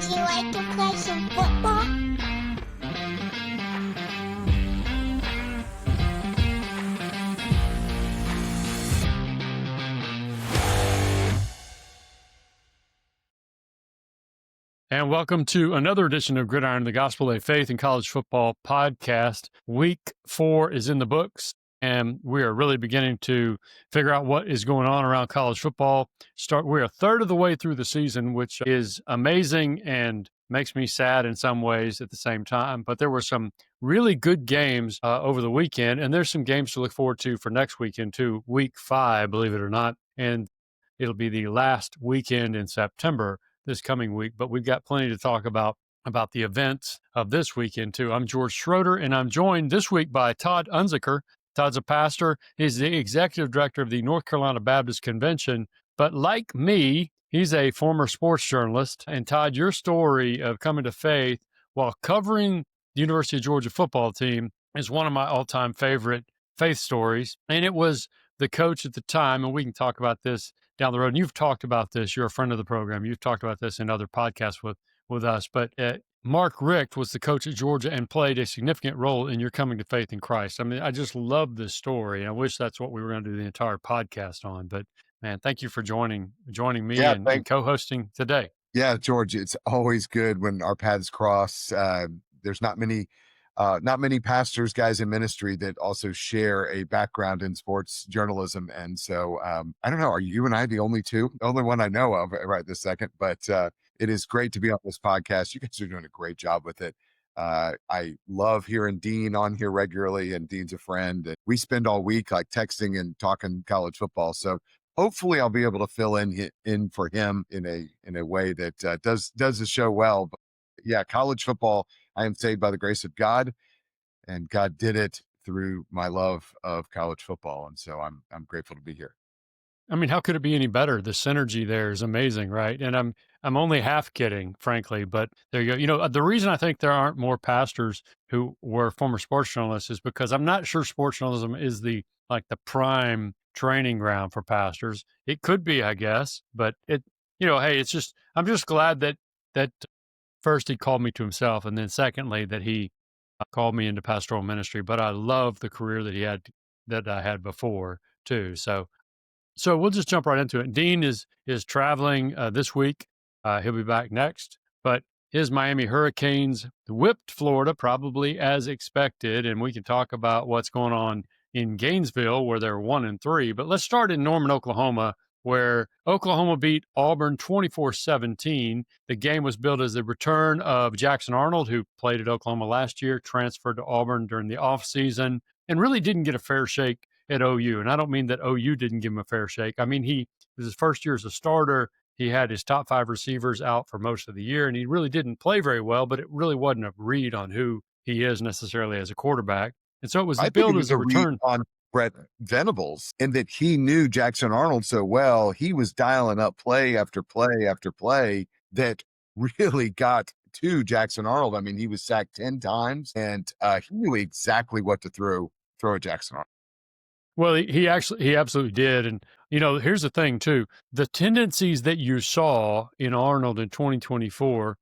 Would you like to play some football? And welcome to another edition of Gridiron The Gospel, a faith and college football podcast. Week 4 is in the books, and we are really beginning to figure out what is going on around college football. We're a third of the way through the season, which is amazing and makes me sad in some ways at the same time. But there were some really good games over the weekend, and there's some games to look forward to for next weekend too, week 5, believe it or not. And it'll be the last weekend in September this coming week, but we've got plenty to talk about the events of this weekend too. I'm George Schroeder, and I'm joined this week by Todd Unzicker. Todd's a pastor. He's the executive director of the North Carolina Baptist Convention, but like me, he's a former sports journalist. And Todd, your story of coming to faith while covering the University of Georgia football team is one of my all-time favorite faith stories. And it was the coach at the time, and we can talk about this down the road. And you've talked about this. You're a friend of the program. You've talked about this in other podcasts with us. But Mark Richt was the coach at Georgia and played a significant role in your coming to faith in Christ. I mean, I just love this story. I wish that's what we were going to do the entire podcast on. But man, thank you for joining me and co-hosting today. Yeah, George, it's always good when our paths cross. There's not many pastors, guys in ministry that also share a background in sports journalism. And so, I don't know, are you and I the only one I know of right this second, but it is great to be on this podcast. You guys are doing a great job with it. I love hearing Dean on here regularly, and Dean's a friend, and we spend all week like texting and talking college football. So hopefully I'll be able to fill in for him in a way that does the show well. But yeah, college football, I am saved by the grace of God, and God did it through my love of college football. And so I'm grateful to be here. I mean, how could it be any better? The synergy there is amazing, right? And I'm only half kidding, frankly, but there you go. You know, the reason I think there aren't more pastors who were former sports journalists is because I'm not sure sports journalism is the prime training ground for pastors. It could be, I guess, but hey, I'm just glad that first, he called me to himself, and then secondly, that he called me into pastoral ministry. But I love the career that I had before too. So we'll just jump right into it. Dean is traveling this week. He'll be back next. But his Miami Hurricanes whipped Florida, probably as expected, and we can talk about what's going on in Gainesville, where they're 1-3. But let's start in Norman, Oklahoma, where Oklahoma beat Auburn 24-17. The game was billed as the return of Jackson Arnold, who played at Oklahoma last year, transferred to Auburn during the offseason, and really didn't get a fair shake at OU. And I don't mean that OU didn't give him a fair shake. I mean, it was his first year as a starter. He had his top 5 receivers out for most of the year, and he really didn't play very well, but it really wasn't a read on who he is necessarily as a quarterback. And so it was billed as a return on Brett Venables, and that he knew Jackson Arnold so well. He was dialing up play after play after play that really got to Jackson Arnold. I mean, he was sacked 10 times, and he knew exactly what to throw at Jackson Arnold. Well, he absolutely did. And, here's the thing too, the tendencies that you saw in Arnold in 2024,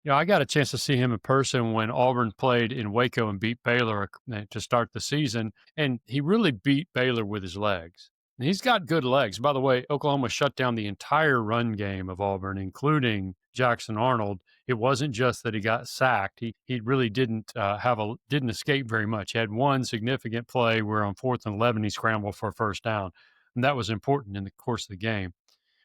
I got a chance to see him in person when Auburn played in Waco and beat Baylor to start the season. And he really beat Baylor with his legs. And he's got good legs. By the way, Oklahoma shut down the entire run game of Auburn, including Jackson Arnold. It wasn't just that he got sacked. He really didn't escape very much. He had one significant play where on 4th and 11, he scrambled for a first down. And that was important in the course of the game.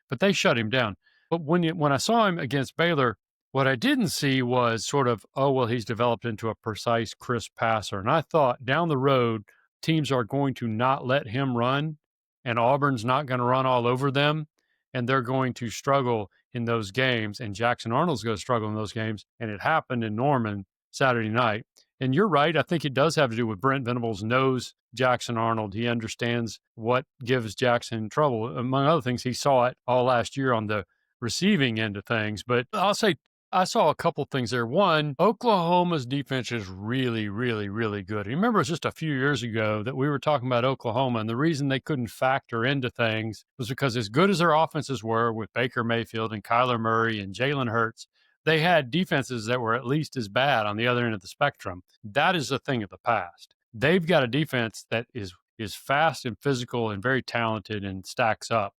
But they shut him down. But when I saw him against Baylor, what I didn't see was sort of, he's developed into a precise, crisp passer. And I thought down the road, teams are going to not let him run, and Auburn's not going to run all over them, and they're going to struggle in those games, and Jackson Arnold's going to struggle in those games. And it happened in Norman Saturday night. And you're right. I think it does have to do with Brent Venables knows Jackson Arnold. He understands what gives Jackson trouble. Among other things, he saw it all last year on the receiving end of things. But I'll say I saw a couple things there. One, Oklahoma's defense is really, really, really good. Remember, it was just a few years ago that we were talking about Oklahoma, and the reason they couldn't factor into things was because as good as their offenses were with Baker Mayfield and Kyler Murray and Jalen Hurts, they had defenses that were at least as bad on the other end of the spectrum. That is a thing of the past. They've got a defense that is fast and physical and very talented and stacks up.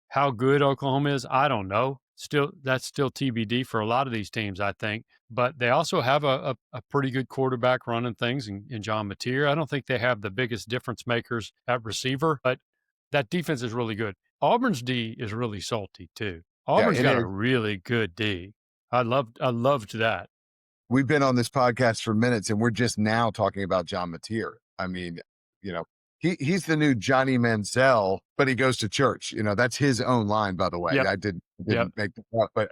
How good Oklahoma is, I don't know. That's still TBD for a lot of these teams, I think. But they also have a pretty good quarterback running things in John Mateer. I don't think they have the biggest difference makers at receiver, but that defense is really good. Auburn's D is really salty too. Auburn's got a really good D. I loved that. We've been on this podcast for minutes, and we're just now talking about John Mateer. I mean, he's the new Johnny Manziel, but he goes to church. That's his own line, by the way. Yep. I didn't make the point, but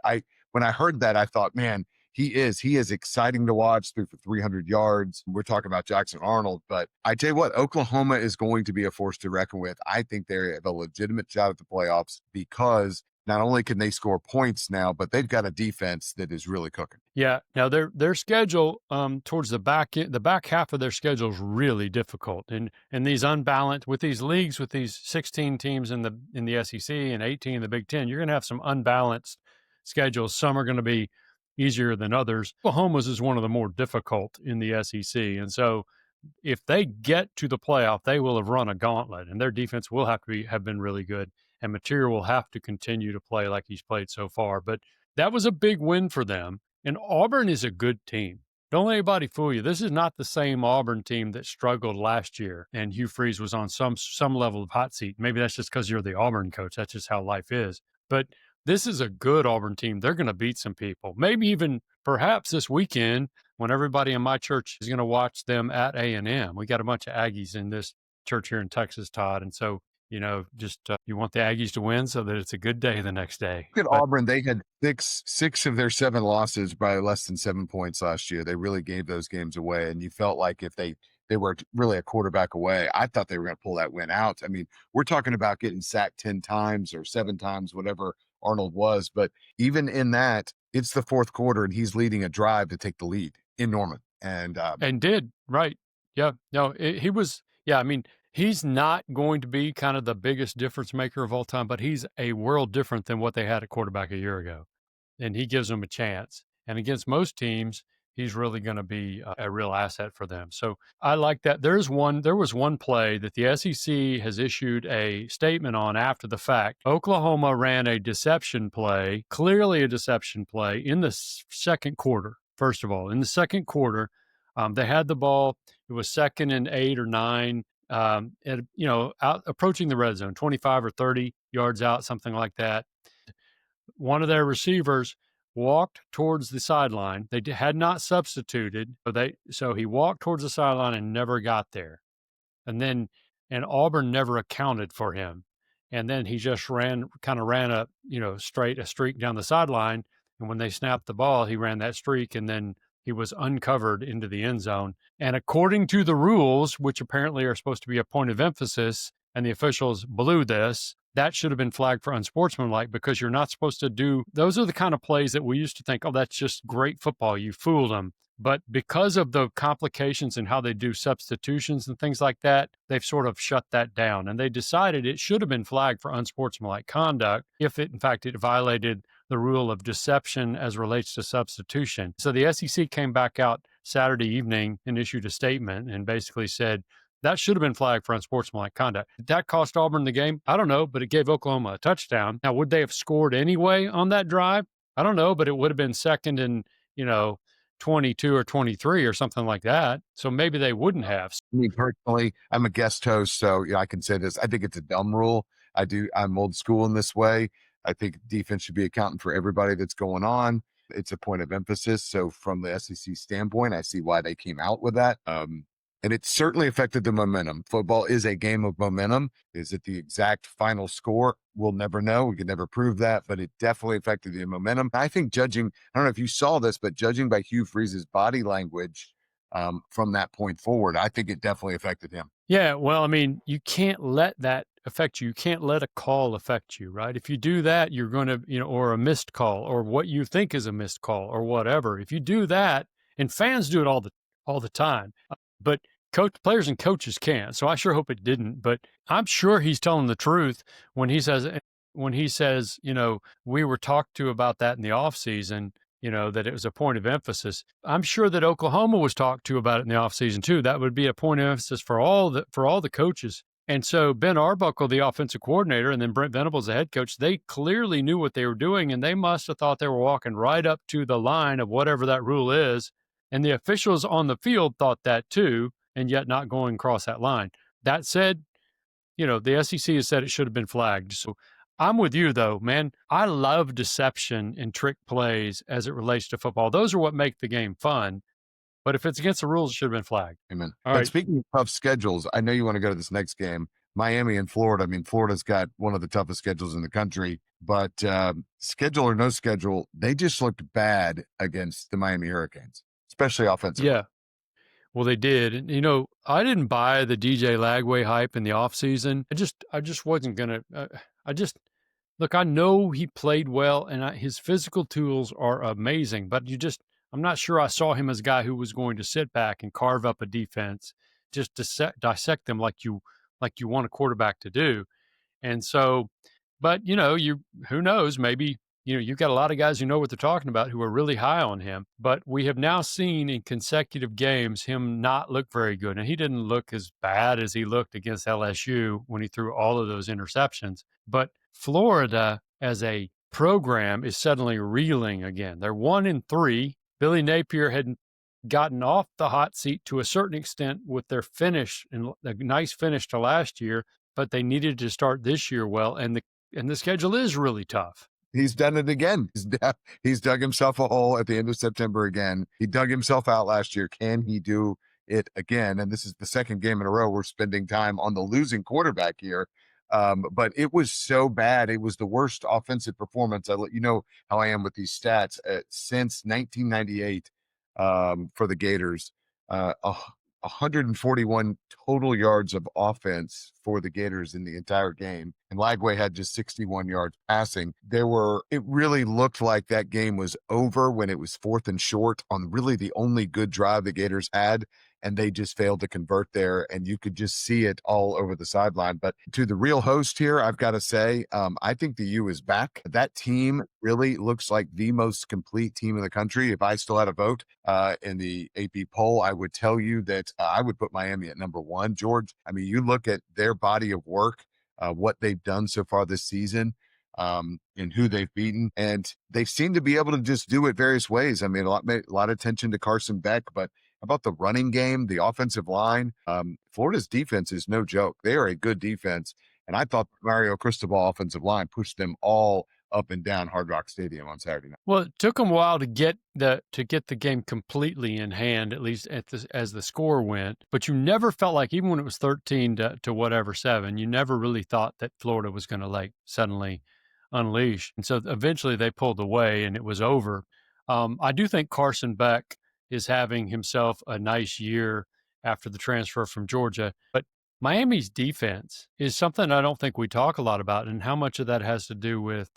when I heard that, I thought, man, he is exciting to watch. Threw for 300 yards. We're talking about Jackson Arnold, but I tell you what, Oklahoma is going to be a force to reckon with. I think they have a legitimate shot at the playoffs because not only can they score points now, but they've got a defense that is really cooking. Yeah. Now their schedule towards the back half of their schedule is really difficult, and these unbalanced with these leagues with these 16 teams in the SEC and 18 in the Big Ten, you're going to have some unbalanced schedules. Some are going to be easier than others. Oklahoma's is one of the more difficult in the SEC, and so if they get to the playoff, they will have run a gauntlet, and their defense will have been really good. And Mateer will have to continue to play like he's played so far. But that was a big win for them. And Auburn is a good team. Don't let anybody fool you. This is not the same Auburn team that struggled last year and Hugh Freeze was on some level of hot seat. Maybe that's just because you're the Auburn coach. That's just how life is. But this is a good Auburn team. They're going to beat some people. Maybe even perhaps this weekend when everybody in my church is going to watch them at A&M. We got a bunch of Aggies in this church here in Texas, Todd. And so you want the Aggies to win so that it's a good day the next day. Look at Auburn. They had six of their 7 losses by less than 7 points last year. They really gave those games away. And you felt like if they were really a quarterback away, I thought they were going to pull that win out. I mean, we're talking about getting sacked 10 times or 7 times, whatever Arnold was. But even in that, it's the fourth quarter and he's leading a drive to take the lead in Norman. And did, right. Yeah. No, he was, yeah, I mean, he's not going to be kind of the biggest difference maker of all time, but he's a world different than what they had at quarterback a year ago. And he gives them a chance. And against most teams, he's really going to be a real asset for them. So I like that. There was one play that the SEC has issued a statement on after the fact. Oklahoma ran a deception play, clearly a deception play in the second quarter. First of all, in the second quarter, they had the ball. It was 2nd and 8 or 9. Out approaching the red zone, 25 or 30 yards out, something like that. One of their receivers walked towards the sideline. They had not substituted, so he walked towards the sideline and never got there. And Auburn never accounted for him. And then he just ran a streak down the sideline. And when they snapped the ball, he ran that streak, and then he was uncovered into the end zone. And according to the rules, which apparently are supposed to be a point of emphasis, and the officials blew this, that should have been flagged for unsportsmanlike because you're not supposed to do, those are the kind of plays that we used to think, oh, that's just great football. You fooled them. But because of the complications and how they do substitutions and things like that, they've sort of shut that down. And they decided it should have been flagged for unsportsmanlike conduct if it violated the rule of deception as relates to substitution. So the SEC came back out Saturday evening and issued a statement and basically said that should have been flagged for unsportsmanlike conduct. Did that cost Auburn the game? I don't know, but it gave Oklahoma a touchdown. Now, would they have scored anyway on that drive? I don't know, but it would have been 2nd and, 22 or 23 or something like that. So maybe they wouldn't have. Me personally, I'm a guest host, so I can say this. I think it's a dumb rule. I'm old school in this way. I think defense should be accounting for everybody that's going on. It's a point of emphasis. So from the SEC standpoint, I see why they came out with that. And it certainly affected the momentum. Football is a game of momentum. Is it the exact final score? We'll never know. We can never prove that, but it definitely affected the momentum. I think I don't know if you saw this, but judging by Hugh Freeze's body language from that point forward, I think it definitely affected him. Yeah, well, I mean, you can't let that affect you. You can't let a call affect you, right? If you do that, you're going to, or a missed call or what you think is a missed call or whatever. If you do that, and fans do it all the time, but players and coaches can't. So I sure hope it didn't, but I'm sure he's telling the truth when he says, we were talked to about that in the off season, that it was a point of emphasis. I'm sure that Oklahoma was talked to about it in the offseason too. That would be a point of emphasis for all the coaches. And so Ben Arbuckle, the offensive coordinator, and then Brent Venables, the head coach, they clearly knew what they were doing, and they must have thought they were walking right up to the line of whatever that rule is. And the officials on the field thought that too, and yet not going across that line. That said, the SEC has said it should have been flagged. So I'm with you, though, man. I love deception and trick plays as it relates to football. Those are what make the game fun. But if it's against the rules, it should have been flagged. Amen. All But right. speaking of tough schedules, I know you want to go to this next game, Miami and Florida. I mean, Florida's got one of the toughest schedules in the country, but schedule or no schedule, they just looked bad against the Miami Hurricanes, especially offensively. Yeah. Well, they did. And, I didn't buy the DJ Lagway hype in the offseason. I just wasn't going to. Look, I know he played well, and his physical tools are amazing, but I'm not sure I saw him as a guy who was going to sit back and carve up a defense, just dissect them like you want a quarterback to do. And so, but who knows? Maybe you've got a lot of guys who know what they're talking about who are really high on him. But we have now seen in consecutive games him not look very good, and he didn't look as bad as he looked against LSU when he threw all of those interceptions. But Florida, as a program, is suddenly reeling again. They're 1-3. Billy Napier had gotten off the hot seat to a certain extent with their finish and a nice finish to last year, but they needed to start this year well, and the schedule is really tough. He's done it again. He's dug himself a hole at the end of September again. He dug himself out last year. Can he do it again? And this is the second game in a row we're spending time on the losing quarterback here. But it was so bad. It was the worst offensive performance. I let you know how I am with these stats since 1998 for the Gators. 141 total yards of offense for the Gators in the entire game. And Lagway had just 61 yards passing. It really looked like that game was over when it was 4th and short on really the only good drive the Gators had. And they just failed to convert there. And you could just see it all over the sideline. But to the real host here, I've got to say, I think the U is back. That team really looks like the most complete team in the country. If I still had a vote in the AP poll, I would tell you that I would put Miami at number 1. George, I mean, you look at their body of work, what they've done so far this season, and who they've beaten. And they seem to be able to just do it various ways. I mean, a lot of attention to Carson Beck, but about the running game, the offensive line, Florida's defense is no joke. They are a good defense. And I thought Mario Cristobal offensive line pushed them all up and down Hard Rock Stadium on Saturday night. Well, it took them a while to get the game completely in hand, at least as the score went. But you never felt like, even when it was 13 to whatever 7, you never really thought that Florida was going to suddenly unleash. And so eventually they pulled away and it was over. I do think Carson Beck is having himself a nice year after the transfer from Georgia. But Miami's defense is something I don't think we talk a lot about, and how much of that has to do with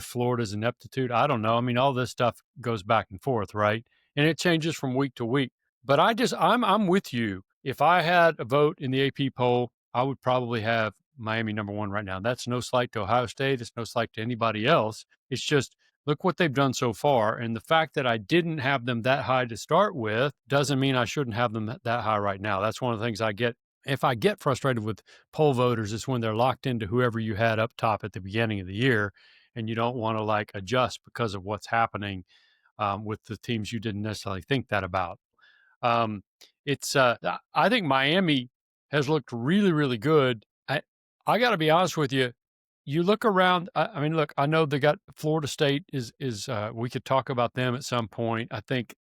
Florida's ineptitude. I don't know. I mean, all this stuff goes back and forth, right? And it changes from week to week. But I'm with you. If I had a vote in the AP poll, I would probably have Miami number 1 right now. That's no slight to Ohio State. It's no slight to anybody else. It's just, look what they've done so far. And the fact that I didn't have them that high to start with doesn't mean I shouldn't have them that high right now. That's one of the things I get. If I get frustrated with poll voters, it's when they're locked into whoever you had up top at the beginning of the year, and you don't want to adjust because of what's happening with the teams you didn't necessarily think that about. I think Miami has looked really, really good. I got to be honest with you. You look around. I mean, look, I know they got Florida State is we could talk about them at some point. I think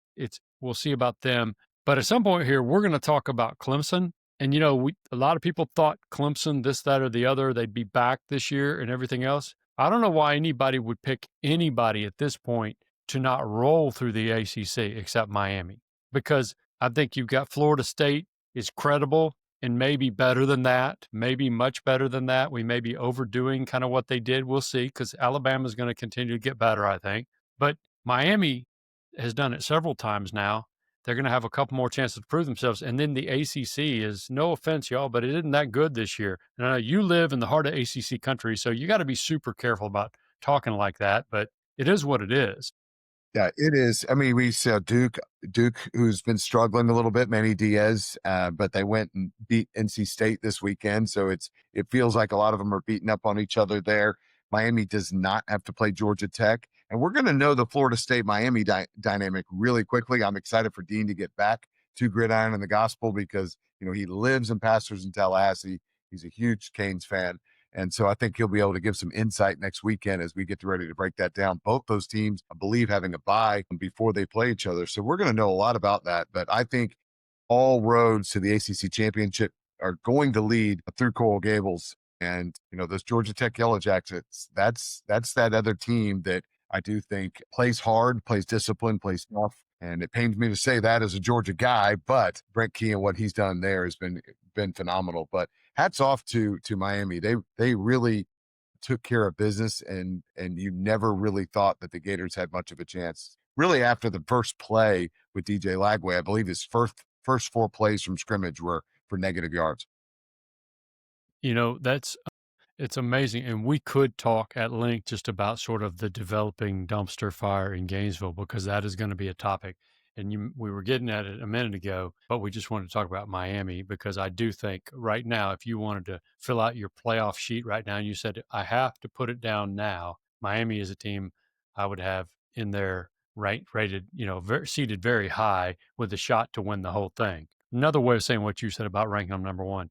we'll see about them. But at some point here, we're going to talk about Clemson. And, a lot of people thought Clemson, this, that, or the other, they'd be back this year and everything else. I don't know why anybody would pick anybody at this point to not roll through the ACC except Miami, because I think you've got Florida State is credible and maybe better than that, maybe much better than that. We may be overdoing kind of what they did. We'll see, because Alabama is going to continue to get better, I think. But Miami has done it several times now. They're going to have a couple more chances to prove themselves. And then the ACC is, no offense, y'all, but it isn't that good this year. And I know you live in the heart of ACC country, so you got to be super careful about talking like that. But it is what it is. Yeah, it is. I mean, we saw Duke, who's been struggling a little bit, Manny Diaz, but they went and beat NC State this weekend. So it feels like a lot of them are beating up on each other there. Miami does not have to play Georgia Tech. And we're going to know the Florida State-Miami dynamic really quickly. I'm excited for Dean to get back to Gridiron and the Gospel because, he lives and pastors in Tallahassee. He's a huge Canes fan. And so I think he'll be able to give some insight next weekend as we get ready to break that down. Both those teams, I believe, having a bye before they play each other. So we're going to know a lot about that. But I think all roads to the ACC championship are going to lead through Coral Gables. And, those Georgia Tech Yellow Jackets, that's that other team that I do think plays hard, plays disciplined, plays tough. And it pains me to say that as a Georgia guy, but Brent Key and what he's done there has been phenomenal. But hats off to Miami. They really took care of business, and you never really thought that the Gators had much of a chance. Really, after the first play with DJ Lagway, I believe his first 4 plays from scrimmage were for negative yards. It's amazing. And we could talk at length just about sort of the developing dumpster fire in Gainesville, because that is going to be a topic. And we were getting at it a minute ago, but we just wanted to talk about Miami, because I do think right now, if you wanted to fill out your playoff sheet right now, and you said, I have to put it down now, Miami is a team I would have in there rated, seated very high with a shot to win the whole thing. Another way of saying what you said about ranking them number one.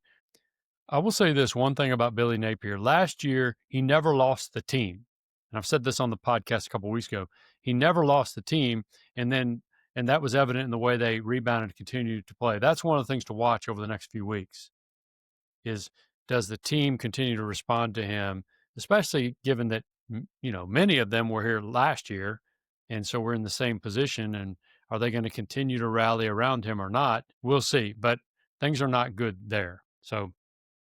I will say this one thing about Billy Napier. Last year, he never lost the team. And I've said this on the podcast a couple of weeks ago. He never lost the team. And that was evident in the way they rebounded and continued to play. That's one of the things to watch over the next few weeks is, does the team continue to respond to him, especially given that, many of them were here last year. And so we're in the same position. And are they going to continue to rally around him or not? We'll see. But things are not good there. So,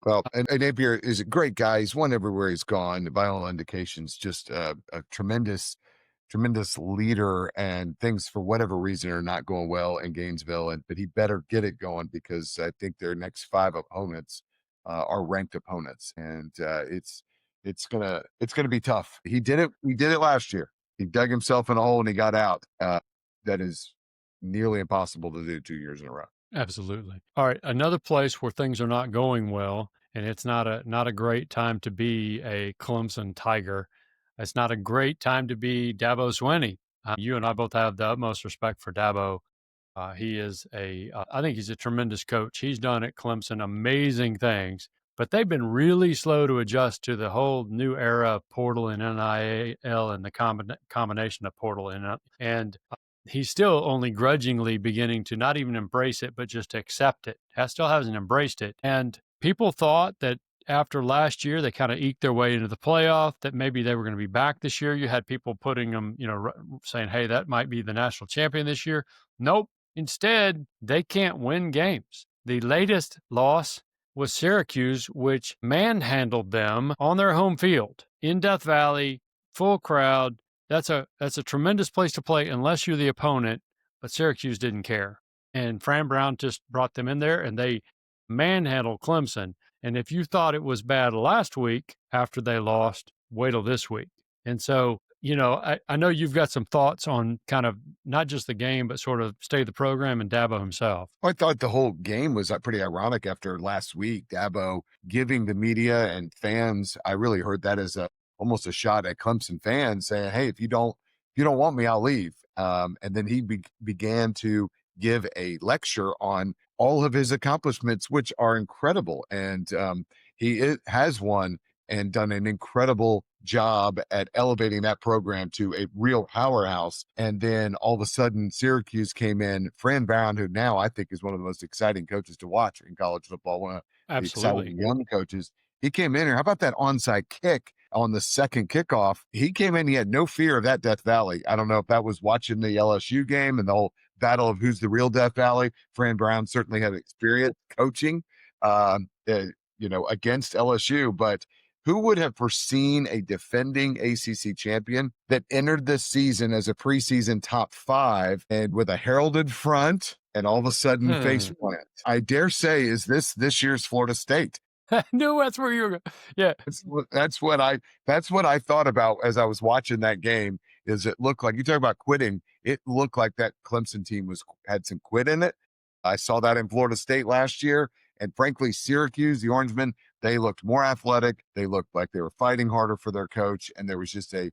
well, and Napier is a great guy. He's won everywhere he's gone. By all indications, just a tremendous leader, and things for whatever reason are not going well in Gainesville. But he better get it going, because I think their next 5 opponents are ranked opponents, and it's gonna be tough. He did it last year. He dug himself in a hole and he got out. That is nearly impossible to do 2 years in a row. Absolutely. All right. Another place where things are not going well, and it's not a great time to be a Clemson Tiger. It's not a great time to be Dabo Swinney. You and I both have the utmost respect for Dabo. He is I think he's a tremendous coach. He's done at Clemson amazing things, but they've been really slow to adjust to the whole new era of portal and NIL and the combination of portal and he's still only grudgingly beginning to not even embrace it, but just accept it. Still hasn't embraced it. And people thought that after last year, they kind of eked their way into the playoff, that maybe they were going to be back this year. You had people putting them, saying, hey, that might be the national champion this year. Nope. Instead, they can't win games. The latest loss was Syracuse, which manhandled them on their home field in Death Valley, full crowd. That's a tremendous place to play unless you're the opponent, but Syracuse didn't care. And Fran Brown just brought them in there, and they manhandled Clemson. And if you thought it was bad last week after they lost, wait till this week. And so, I know you've got some thoughts on kind of not just the game, but sort of state of the program and Dabo himself. I thought the whole game was pretty ironic after last week. Dabo giving the media and fans, I really heard that as almost a shot at Clemson fans, saying, hey, if you don't want me, I'll leave. And then he began to give a lecture on all of his accomplishments, which are incredible. And he has won and done an incredible job at elevating that program to a real powerhouse. And then all of a sudden, Syracuse came in. Fran Brown, who now I think is one of the most exciting coaches to watch in college football, one of the exciting young coaches. He came in here. How about that onside kick on the second kickoff? He came in. He had no fear of that Death Valley. I don't know if that was watching the LSU game and the whole battle of who's the real Death Valley. Fran Brown certainly had experience coaching, against LSU, but who would have foreseen a defending ACC champion that entered this season as a preseason top 5 and with a heralded front and all of a sudden face plant? I dare say, is this year's Florida State? I knew that's where you were going. Yeah. That's what I thought about as I was watching that game. is it looked like, you talk about quitting, it looked like that Clemson team had some quit in it. I saw that in Florida State last year. And frankly, Syracuse, the Orangemen, they looked more athletic. They looked like they were fighting harder for their coach. And there was just a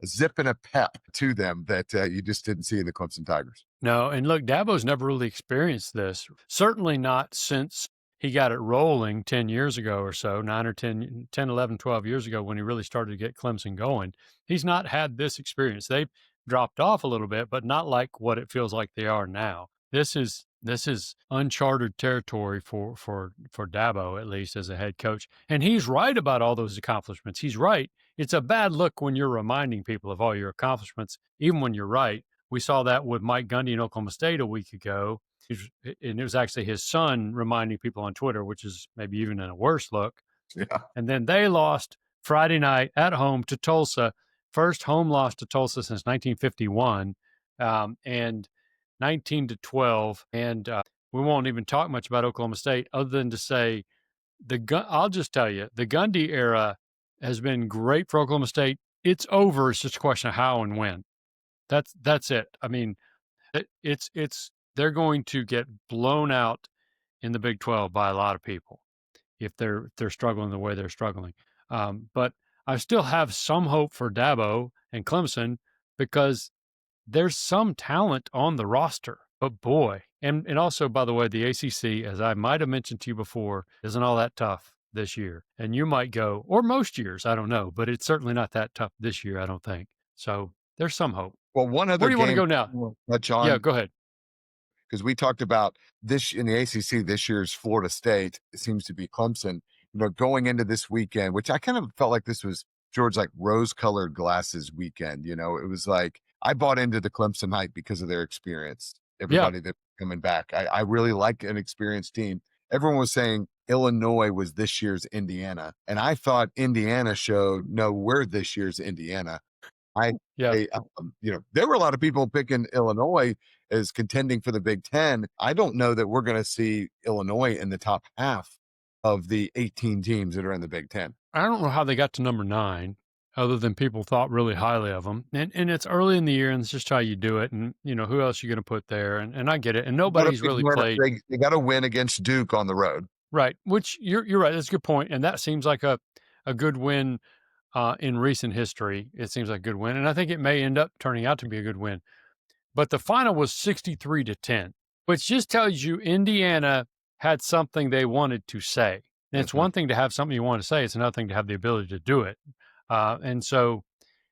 zip and a pep to them that you just didn't see in the Clemson Tigers. No, and look, Dabo's never really experienced this. Certainly not since he got it rolling 10 years ago or so, 9 or 10, 11, 12 years ago when he really started to get Clemson going. He's not had this experience. They've dropped off a little bit, but not like what it feels like they are now. This is uncharted territory for Dabo, at least as a head coach. And he's right about all those accomplishments. He's right. It's a bad look when you're reminding people of all your accomplishments, even when you're right. We saw that with Mike Gundy in Oklahoma State a week ago. And it was actually his son reminding people on Twitter, which is maybe even a worse look. Yeah. And then they lost Friday night at home to Tulsa. First home loss to Tulsa since 1951, and 19-12. And we won't even talk much about Oklahoma State other than to say I'll just tell you, the Gundy era has been great for Oklahoma State. It's over. It's just a question of how and when. That's it. I mean, they're going to get blown out in the Big 12 by a lot of people if they're struggling the way they're struggling. But I still have some hope for Dabo and Clemson because there's some talent on the roster. But boy, and also, by the way, the ACC, as I might have mentioned to you before, isn't all that tough this year. And you might go, or most years, I don't know, but it's certainly not that tough this year, I don't think. So there's some hope. Well, one other Where do you want to game, go now? John, Yeah, go ahead. because we talked about this in the ACC this year's Florida State. It seems to be Clemson, going into this weekend, which I kind of felt like this was, George, like rose-colored glasses weekend. It was like I bought into the Clemson hype because of their experience. Everybody that's coming back. I really like an experienced team. Everyone was saying Illinois was this year's Indiana. And I thought Indiana showed, no, we're this year's Indiana. There were a lot of people picking Illinois as contending for the Big Ten. I don't know that we're going to see Illinois in the top half of the 18 teams that are in the Big Ten. I don't know how they got to number 9, other than people thought really highly of them. And it's early in the year, and it's just how you do it. And, who else are you going to put there? And I get it. And nobody's really played. They got to win against Duke on the road. Right, which you're right. That's a good point. And that seems like a good win in recent history. It seems like a good win. And I think it may end up turning out to be a good win. But the final was 63-10, which just tells you Indiana had something they wanted to say. And it's one thing to have something you want to say. It's another thing to have the ability to do it. And so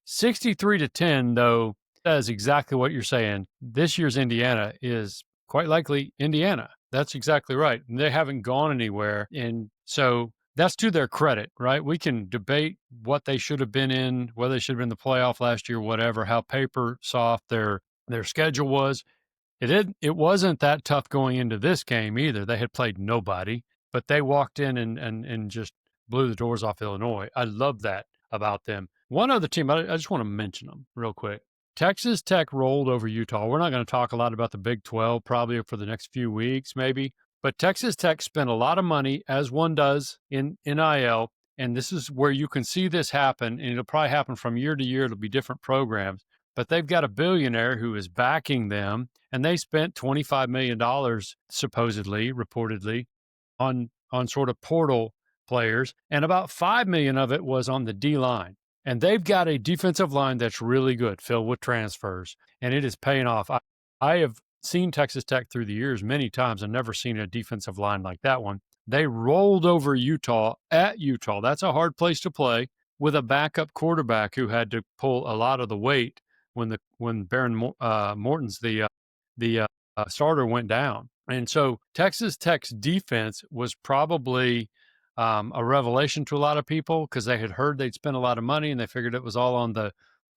63-10, though, that is exactly what you're saying. This year's Indiana is quite likely Indiana. That's exactly right. And they haven't gone anywhere. And so that's to their credit, right? We can debate what they should have been in, whether they should have been in the playoff last year, whatever, how paper soft their schedule was. It wasn't that tough going into this game either. They had played nobody, but they walked in and just blew the doors off Illinois. I love that about them. One other team, I just want to mention them real quick. Texas Tech rolled over Utah. We're not going to talk a lot about the Big 12 probably for the next few weeks, maybe. But Texas Tech spent a lot of money, as one does in NIL, and this is where you can see this happen, and it'll probably happen from year to year. It'll be different programs. But they've got a billionaire who is backing them, and they spent $25 million, supposedly, reportedly, on sort of portal players, and about $5 million of it was on the D-line. And they've got a defensive line that's really good, filled with transfers, and it is paying off. I have seen Texas Tech through the years many times and never seen a defensive line like that one. They rolled over Utah at Utah. That's a hard place to play with a backup quarterback who had to pull a lot of the weight when Baron Morton's the starter went down. And so Texas Tech's defense was probably a revelation to a lot of people because they had heard they'd spent a lot of money and they figured it was all on the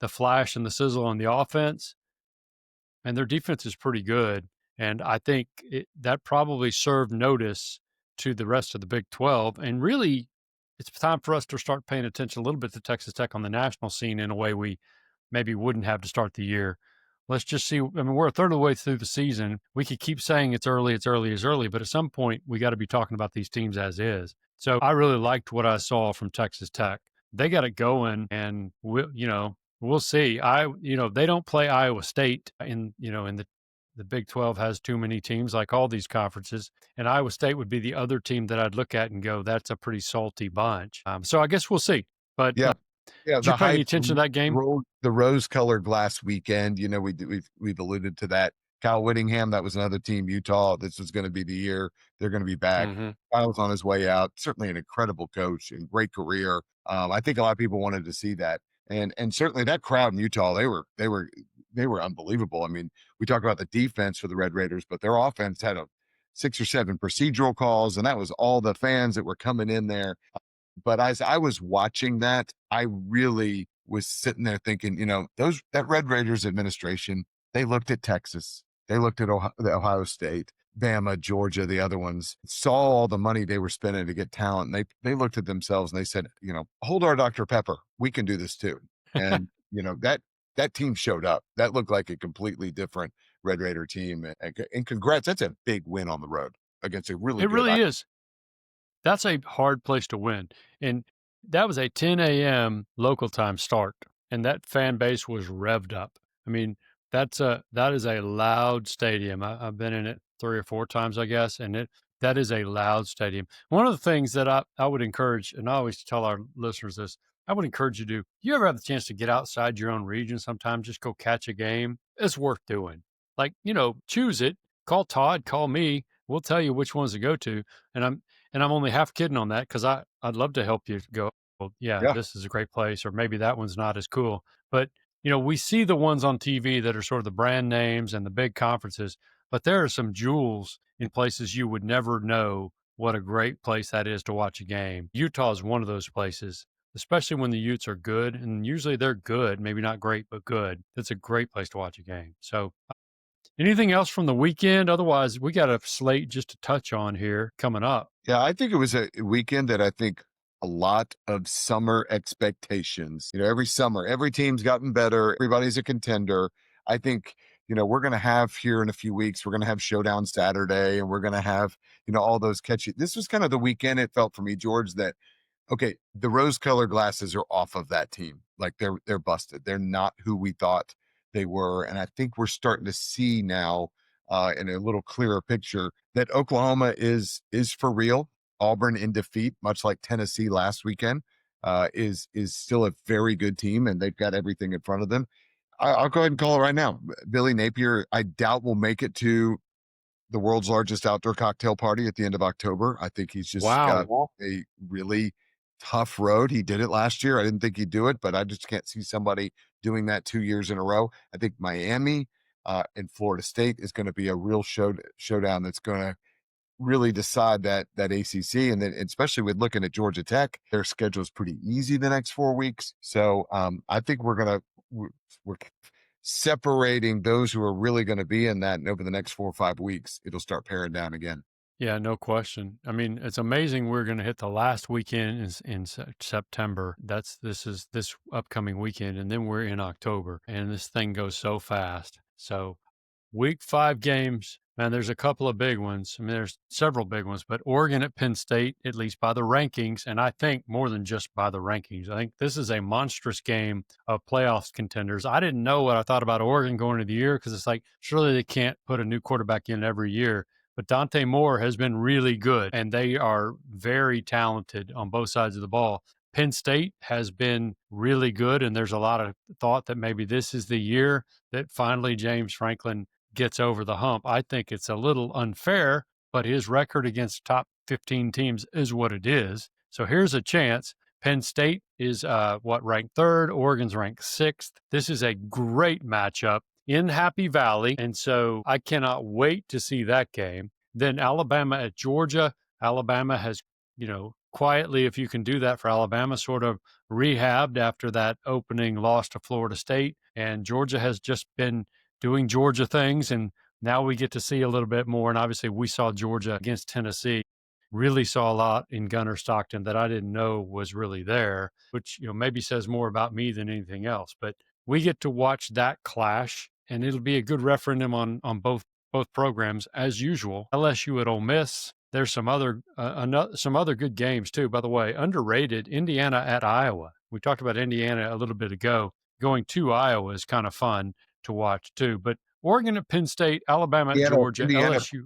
flash and the sizzle on the offense. And their defense is pretty good. And I think that probably served notice to the rest of the Big 12. And really, it's time for us to start paying attention a little bit to Texas Tech on the national scene in a way we maybe wouldn't have to start the year. Let's just see. I mean, we're a third of the way through the season. We could keep saying it's early, but at some point we got to be talking about these teams as is. So I really liked what I saw from Texas Tech. They got it going, and We'll see. They don't play Iowa State in the Big 12 has too many teams like all these conferences, and Iowa State would be the other team that I'd look at and go, that's a pretty salty bunch. So I guess we'll see. But Yeah. Yeah, did you the pay any hype, attention to that game? the rose-colored glass weekend. We've alluded to that. Kyle Whittingham, that was another team. Utah, this was going to be the year they're going to be back. Mhm. Kyle's on his way out. Certainly an incredible coach and great career. I think a lot of people wanted to see that, and certainly that crowd in Utah, they were unbelievable. I mean, we talk about the defense for the Red Raiders, but their offense had 6 or 7 procedural calls, and that was all the fans that were coming in there. But as I was watching that, I really was sitting there thinking, that Red Raiders administration, they looked at Texas, they looked at Ohio State, Bama, Georgia, the other ones, saw all the money they were spending to get talent. And they looked at themselves and they said, hold our Dr. Pepper, we can do this too. And that team showed up. That looked like a completely different Red Raider team. And congrats, that's a big win on the road against a really It good. really is. That's a hard place to win. And that was a 10 a.m. local time start, and that fan base was revved up. I mean, that is a loud stadium. I've been in it 3 or 4 times, I guess, and that is a loud stadium. One of the things that I would encourage, and I always tell our listeners this, I would encourage you to do. You ever have the chance to get outside your own region sometime, just go catch a game? It's worth doing. Like, choose it. Call Todd, call me. We'll tell you which ones to go to. And I'm only half kidding on that because I'd love to help you go, well, yeah, Yeah. this is a great place, or maybe that one's not as cool. But, we see the ones on TV that are sort of the brand names and the big conferences, but there are some jewels in places you would never know what a great place that is to watch a game. Utah is one of those places, especially when the Utes are good, and usually they're good, maybe not great, but good. It's a great place to watch a game. So anything else from the weekend? Otherwise, we got a slate just to touch on here coming up. Yeah, I think it was a weekend that I think a lot of summer expectations. Every summer, every team's gotten better. Everybody's a contender. I think, we're going to have here in a few weeks, we're going to have Showdown Saturday, and we're going to have, all those catchy. This was kind of the weekend it felt for me, George, that okay, the rose-colored glasses are off of that team. Like they're busted. They're not who we thought they were. And I think we're starting to see now in a little clearer picture that Oklahoma is for real. Auburn in defeat, much like Tennessee last weekend, is still a very good team, and they've got everything in front of them. I'll go ahead and call it right now. Billy Napier, I doubt will make it to the world's largest outdoor cocktail party at the end of October. I think he's just got a really tough road. He did it last year. I didn't think he'd do it, but I just can't see somebody doing that 2 years in a row. I think Miami and Florida State is going to be a real showdown that's going to really decide that ACC. And then especially with looking at Georgia Tech, their schedule is pretty easy the next 4 weeks. So I think we're separating those who are really going to be in that. And over the next 4 or 5 weeks, it'll start paring down again. Yeah, no question. I mean, it's amazing we're going to hit the last weekend in September. This is this upcoming weekend, and then we're in October, and this thing goes so fast. So week 5 games, man, there's a couple of big ones. I mean, there's several big ones, but Oregon at Penn State, at least by the rankings, and I think more than just by the rankings. I think this is a monstrous game of playoff contenders. I didn't know what I thought about Oregon going into the year because it's like, surely they can't put a new quarterback in every year. But Dante Moore has been really good, and they are very talented on both sides of the ball. Penn State has been really good, and there's a lot of thought that maybe this is the year that finally James Franklin gets over the hump. I think it's a little unfair, but his record against top 15 teams is what it is. So here's a chance. Penn State is ranked 3rd. Oregon's ranked 6th. This is a great matchup in Happy Valley, and so I cannot wait to see that game. Then Alabama at Georgia. Alabama has, quietly, if you can do that for Alabama, sort of rehabbed after that opening loss to Florida State, and Georgia has just been doing Georgia things, and now we get to see a little bit more. And obviously we saw Georgia against Tennessee, really saw a lot in Gunnar Stockton that I didn't know was really there, which, maybe says more about me than anything else. But we get to watch that clash, and it'll be a good referendum on both programs as usual. LSU at Ole Miss. There's some other good games too. By the way, underrated, Indiana at Iowa. We talked about Indiana a little bit ago. going to Iowa is kind of fun to watch too. But Oregon at Penn State, Alabama at Indiana, Georgia, Indiana, LSU.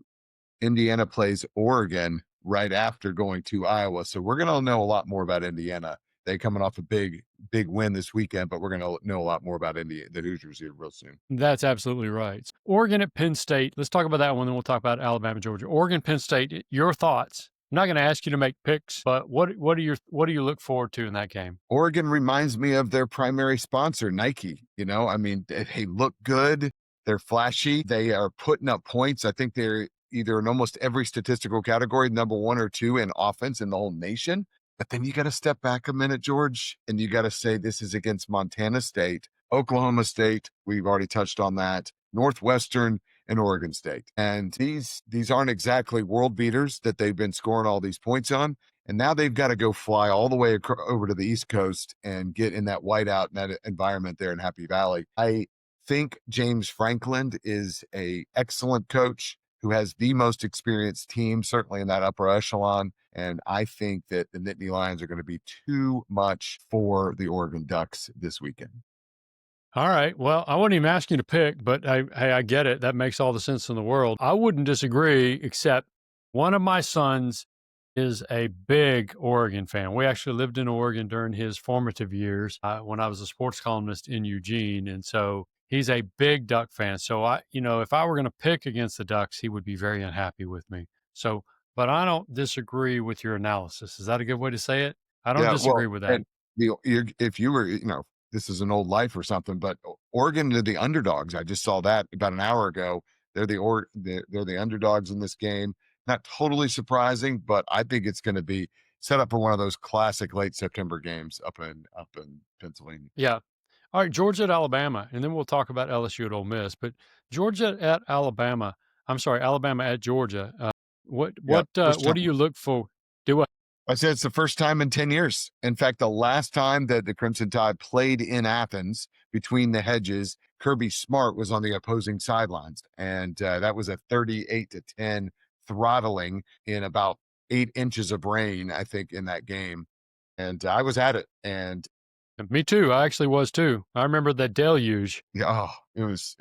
Indiana plays Oregon right after going to Iowa. So we're going to know a lot more about Indiana. They coming off a big win this weekend, but we're going to know a lot more about the Hoosiers here real soon. That's absolutely right. Oregon at Penn State. Let's talk about that one, then we'll talk about Alabama, Georgia. Oregon, Penn State. Your thoughts? I'm not going to ask you to make picks, but what do you look forward to in that game? Oregon reminds me of their primary sponsor, Nike. I mean, they look good. They're flashy. They are putting up points. I think they're either in almost every statistical category, number 1 or 2 in offense in the whole nation. But then you got to step back a minute, George, and you got to say this is against Montana State, Oklahoma State. We've already touched on that. Northwestern and Oregon State. And these aren't exactly world beaters that they've been scoring all these points on. And now they've got to go fly all the way over to the East Coast and get in that whiteout and that environment there in Happy Valley. I think James Franklin is an excellent coach who has the most experienced team, certainly in that upper echelon. And I think that the Nittany Lions are going to be too much for the Oregon Ducks this weekend. All right. Well, I wouldn't even ask you to pick, but I get it. That makes all the sense in the world. I wouldn't disagree, except one of my sons is a big Oregon fan. We actually lived in Oregon during his formative years when I was a sports columnist in Eugene. And so he's a big Duck fan. So if I were going to pick against the Ducks, he would be very unhappy with me. So, but I don't disagree with your analysis. Is that a good way to say it? I don't disagree with that. If you were, this is an old life or something, but Oregon are the underdogs. I just saw that about an hour ago. They're the underdogs in this game. Not totally surprising, but I think it's going to be set up for one of those classic late September games up in Pennsylvania. Yeah. All right, Georgia at Alabama, and then we'll talk about LSU at Ole Miss. But Georgia at Alabama, Alabama at Georgia. What do you look for? I said it's the first time in 10 years. In fact, the last time that the Crimson Tide played in Athens between the hedges, Kirby Smart was on the opposing sidelines. And that was a 38-10 throttling in about 8 inches of rain, I think, in that game. And I was at it. And me too. I actually was too. I remember that deluge. Yeah, it was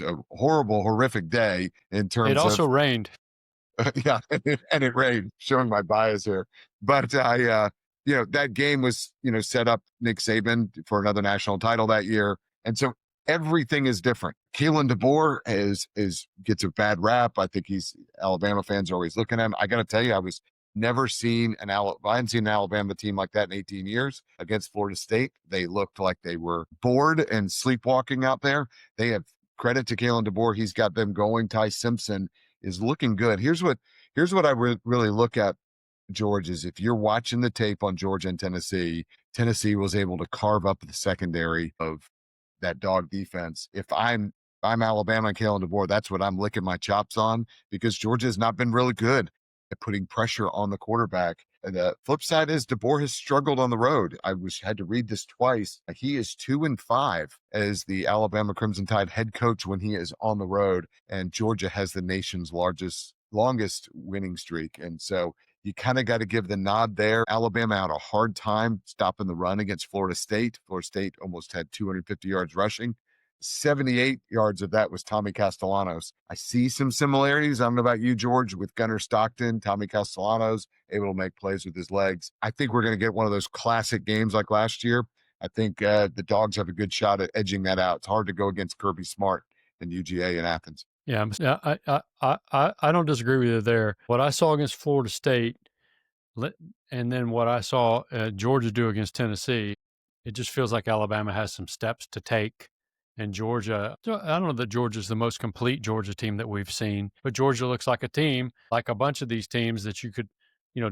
a horrible, horrific day in terms of. It also rained. Yeah, and it rained, showing my bias here. But that game was, set up Nick Saban for another national title that year. And so everything is different. Kalen DeBoer gets a bad rap. I think Alabama fans are always looking at him. I got to tell you, I hadn't seen an Alabama team like that in 18 years against Florida State. They looked like they were bored and sleepwalking out there. They have credit to Kalen DeBoer. He's got them going. Ty Simpson is looking good. Here's what I really look at, George, is if you're watching the tape on Georgia and Tennessee was able to carve up the secondary of that dog defense. If I'm Alabama and Kalen DeBoer, that's what I'm licking my chops on, because Georgia has not been really good at putting pressure on the quarterback. And the flip side is DeBoer has struggled on the road. I had to read this twice. He is 2-5 as the Alabama Crimson Tide head coach when he is on the road, and Georgia has the nation's longest winning streak. And so you kind of got to give the nod there. Alabama had a hard time stopping the run against Florida State. Florida State almost had 250 yards rushing. 78 yards of that was Tommy Castellanos. I see some similarities. I don't know about you, George, with Gunnar Stockton. Tommy Castellanos able to make plays with his legs. I think we're going to get one of those classic games like last year. I think the Dogs have a good shot at edging that out. It's hard to go against Kirby Smart and UGA in Athens. Yeah, I don't disagree with you there. What I saw against Florida State, and then what I saw Georgia do against Tennessee, it just feels like Alabama has some steps to take. And Georgia, I don't know that Georgia's the most complete Georgia team that we've seen, but Georgia looks like a team, like a bunch of these teams that you could,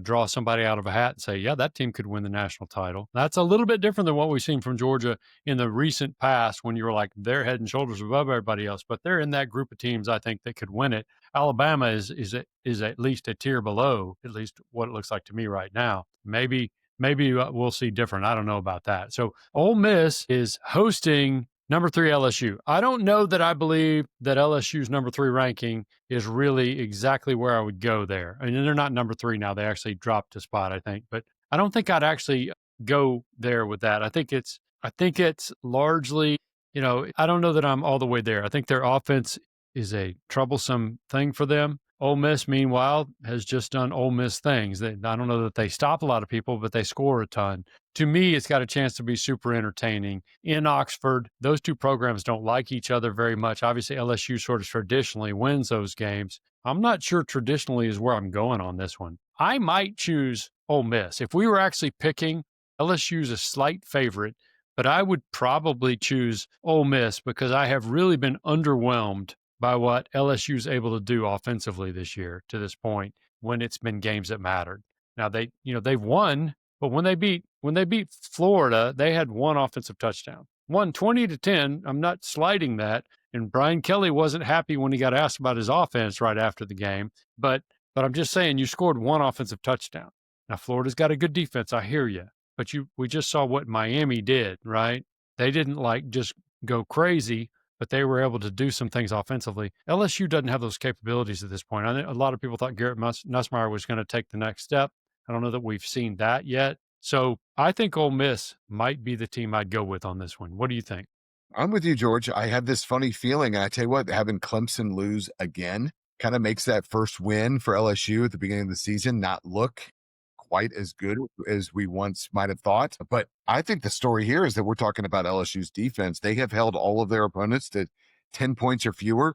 draw somebody out of a hat and say, yeah, that team could win the national title. That's a little bit different than what we've seen from Georgia in the recent past when you were like, they're head and shoulders above everybody else, but they're in that group of teams, I think, that could win it. Alabama is at least a tier below, at least what it looks like to me right now. Maybe we'll see different. I don't know about that. So Ole Miss is hosting number 3 LSU. I don't know that I believe that LSU's number 3 ranking is really exactly where I would go there. I mean, they're not number 3 now. They actually dropped a spot, I think. But I don't think I'd actually go there with that. I think it's I think it's largely, I don't know that I'm all the way there. I think their offense is a troublesome thing for them. Ole Miss, meanwhile, has just done Ole Miss things. I don't know that they stop a lot of people, but they score a ton. To me, it's got a chance to be super entertaining. In Oxford, those two programs don't like each other very much. Obviously, LSU sort of traditionally wins those games. I'm not sure traditionally is where I'm going on this one. I might choose Ole Miss. If we were actually picking, LSU's a slight favorite, but I would probably choose Ole Miss because I have really been underwhelmed by what LSU is able to do offensively this year to this point when it's been games that mattered. Now they've won, but when they beat Florida, they had one offensive touchdown. Won 20-10. I'm not slighting that. And Brian Kelly wasn't happy when he got asked about his offense right after the game. But I'm just saying you scored one offensive touchdown. Now Florida's got a good defense. I hear you. But we just saw what Miami did, right? They didn't just go crazy, but they were able to do some things offensively. LSU doesn't have those capabilities at this point. I think a lot of people thought Garrett Nussmeier was going to take the next step. I don't know that we've seen that yet. So I think Ole Miss might be the team I'd go with on this one. What do you think? I'm with you, George. I have this funny feeling. And I tell you what, having Clemson lose again kind of makes that first win for LSU at the beginning of the season not look quite as good as we once might have thought. But I think the story here is that we're talking about LSU's defense. They have held all of their opponents to 10 points or fewer.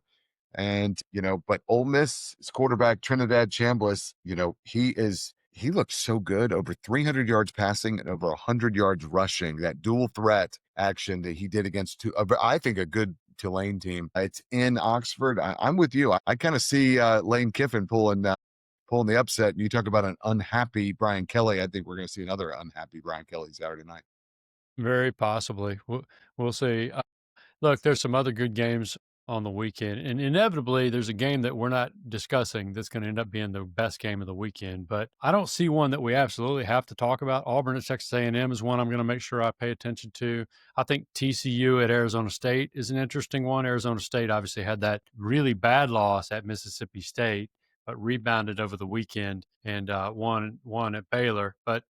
And, but Ole Miss's quarterback, Trinidad Chambliss, he looks so good, over 300 yards passing and over 100 yards rushing. That dual threat action that he did against I think a good Tulane team. It's in Oxford. I'm with you. I kind of see Lane Kiffin pulling the upset. You talk about an unhappy Brian Kelly. I think we're going to see another unhappy Brian Kelly Saturday night. Very possibly. We'll see. Look, there's some other good games on the weekend, and inevitably there's a game that we're not discussing that's going to end up being the best game of the weekend. But I don't see one that we absolutely have to talk about. Auburn at Texas A&M is one I'm going to make sure I pay attention to. I think TCU at Arizona State is an interesting one. Arizona State obviously had that really bad loss at Mississippi State, but rebounded over the weekend and won at Baylor. But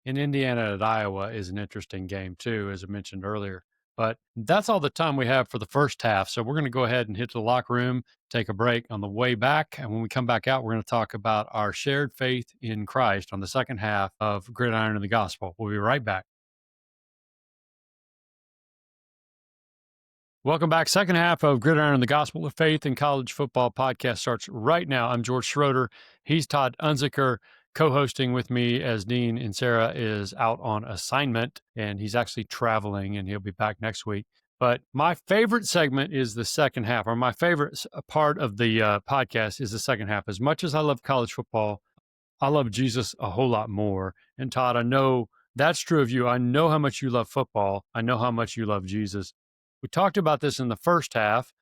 in Indiana at Iowa is an interesting game too, as I mentioned earlier. But that's all the time we have for the first half. So we're going to go ahead and hit the locker room, take a break on the way back. And when we come back out, we're going to talk about our shared faith in Christ on the second half of Gridiron the Gospel. We'll be right back. Welcome back. Second half of Gridiron the Gospel of Faith in College Football podcast starts right now. I'm George Schroeder. He's Todd Unzicker, co-hosting with me as Dean and Sarah is out on assignment, and he's actually traveling, and he'll be back next week. But my favorite segment is the second half, or my favorite part of the podcast is the second half. As much as I love college football, I love Jesus a whole lot more. And Todd, I know that's true of you. I know how much you love football. I know how much you love Jesus. We talked about this in the first half.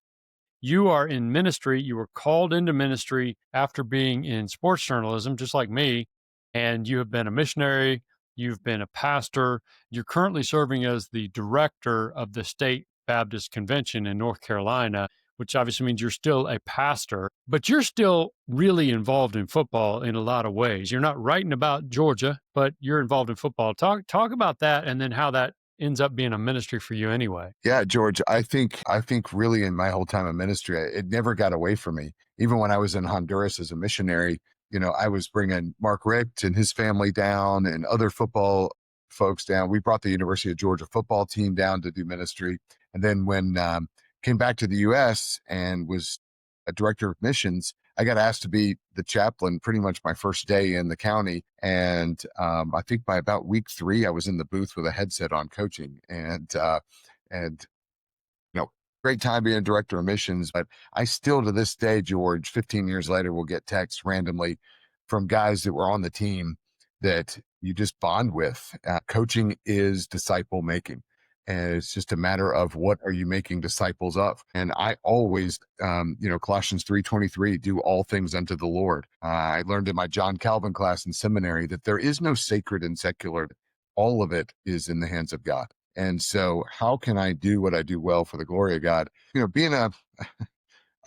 You are in ministry. You were called into ministry after being in sports journalism, just like me, and you have been a missionary. You've been a pastor. You're currently serving as the director of the State Baptist Convention in North Carolina, which obviously means you're still a pastor, but you're still really involved in football in a lot of ways. You're not writing about Georgia, but you're involved in football. Talk about that, and then how that ends up being a ministry for you anyway. Yeah, George, I think really in my whole time of ministry, it never got away from me. Even when I was in Honduras as a missionary, I was bringing Mark Richt and his family down and other football folks down. We brought the University of Georgia football team down to do ministry. And then when came back to the U.S. and was a director of missions, I got asked to be the chaplain pretty much my first day in the county. And I think by about week 3, I was in the booth with a headset on coaching. And great time being director of missions. But I still, to this day, George, 15 years later, will get texts randomly from guys that were on the team that you just bond with. Coaching is disciple making. And it's just a matter of what are you making disciples of? And I always, Colossians 3:23, do all things unto the Lord. I learned in my John Calvin class in seminary that there is no sacred and secular. All of it is in the hands of God. And so how can I do what I do well for the glory of God? Being a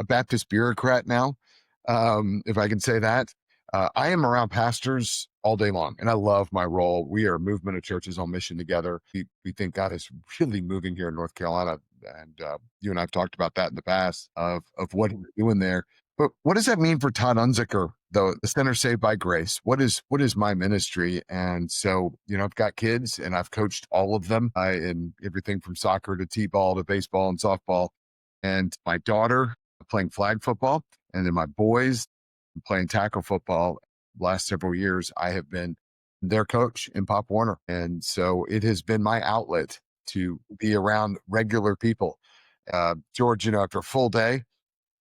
Baptist bureaucrat now, if I can say that, I am around pastors all day long, and I love my role. We are a movement of churches on mission together. We think God is really moving here in North Carolina, and you and I have talked about that in the past of what he's doing there. But what does that mean for Todd Unzicker, though? The Center Saved by Grace. What is my ministry? And so, I've got kids, and I've coached all of them in everything from soccer to t-ball to baseball and softball. And my daughter playing flag football, and then my boys playing tackle football. Last several years, I have been their coach in Pop Warner. And so it has been my outlet to be around regular people. George, after a full day,